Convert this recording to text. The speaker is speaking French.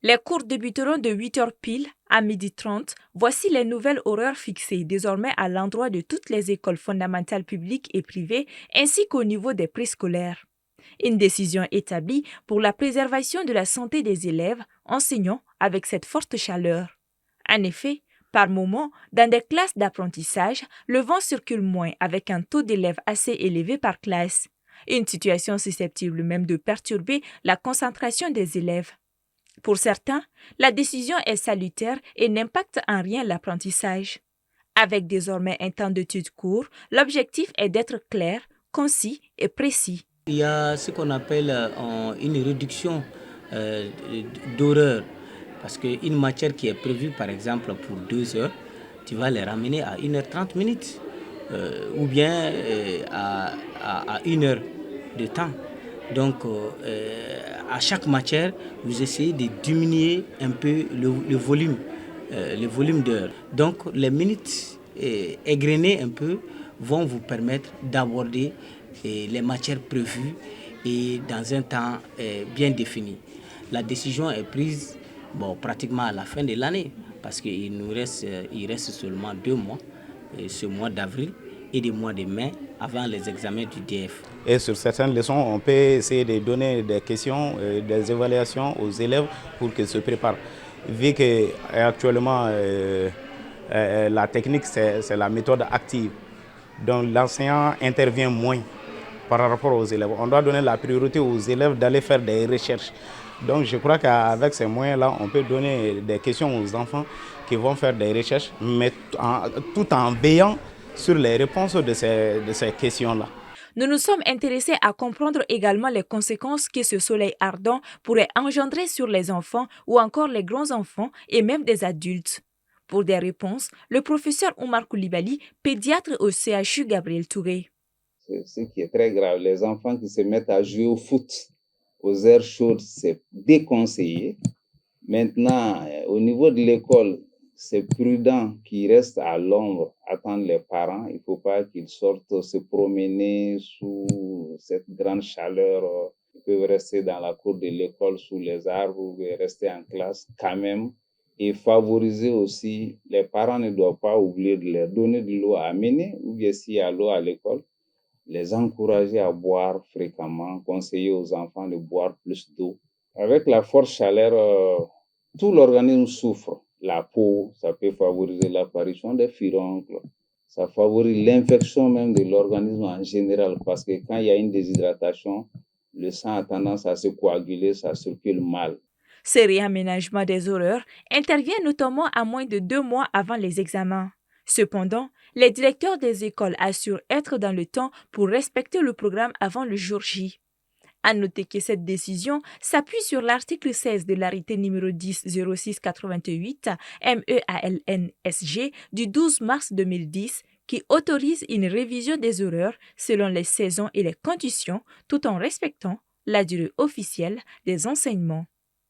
Les cours débuteront de 8h pile à 12h30. Voici les nouvelles horaires fixées désormais à l'endroit de toutes les écoles fondamentales publiques et privées ainsi qu'au niveau des préscolaires. Une décision établie pour la préservation de la santé des élèves enseignants avec cette forte chaleur. En effet, par moment, dans des classes d'apprentissage, le vent circule moins avec un taux d'élèves assez élevé par classe. Une situation susceptible même de perturber la concentration des élèves. Pour certains, la décision est salutaire et n'impacte en rien l'apprentissage. Avec désormais un temps d'études court, l'objectif est d'être clair, concis et précis. Il y a ce qu'on appelle une réduction euh, d'horaire. Parce qu'une matière qui est prévue, par exemple, pour 2 heures, tu vas les ramener à 1h30 ou bien à 1 heure de temps. Donc, à chaque matière, vous essayez de diminuer un peu le volume d'heures. Donc, les minutes égrenées un peu vont vous permettre d'aborder les matières prévues et dans un temps bien défini. La décision est prise pratiquement à la fin de l'année parce qu'il reste seulement 2 mois, ce mois d'avril et le mois de mai avant les examens du DF. Et sur certaines leçons, on peut essayer de donner des questions, des évaluations aux élèves pour qu'ils se préparent. Vu qu'actuellement, la technique, c'est la méthode active. Donc l'enseignant intervient moins par rapport aux élèves. On doit donner la priorité aux élèves d'aller faire des recherches. Donc je crois qu'avec ces moyens-là, on peut donner des questions aux enfants qui vont faire des recherches, mais tout en veillant sur les réponses de ces questions-là. Nous nous sommes intéressés à comprendre également les conséquences que ce soleil ardent pourrait engendrer sur les enfants ou encore les grands-enfants et même des adultes. Pour des réponses, le professeur Oumar Koulibaly, pédiatre au CHU Gabriel Touré. Ce qui est très grave, les enfants qui se mettent à jouer au foot aux heures chaudes, c'est déconseillé. Maintenant, au niveau de l'école, c'est prudent qu'ils restent à l'ombre, attendre les parents. Il ne faut pas qu'ils sortent se promener sous cette grande chaleur. Ils peuvent rester dans la cour de l'école, sous les arbres, ou rester en classe quand même. Et favoriser aussi, les parents ne doivent pas oublier de leur donner de l'eau à amener, ou bien s'il y a l'eau à l'école, les encourager à boire fréquemment, conseiller aux enfants de boire plus d'eau. Avec la forte chaleur, tout l'organisme souffre. La peau, ça peut favoriser l'apparition des furoncles. Ça favorise l'infection même de l'organisme en général parce que quand il y a une déshydratation, le sang a tendance à se coaguler, ça circule mal. Ce réaménagement des horaires intervient notamment à moins de 2 mois avant les examens. Cependant, les directeurs des écoles assurent être dans le temps pour respecter le programme avant le jour J. À noter que cette décision s'appuie sur l'article 16 de l'arrêté numéro 10-06-88 MEALNSG du 12 mars 2010 qui autorise une révision des horaires selon les saisons et les conditions tout en respectant la durée officielle des enseignements.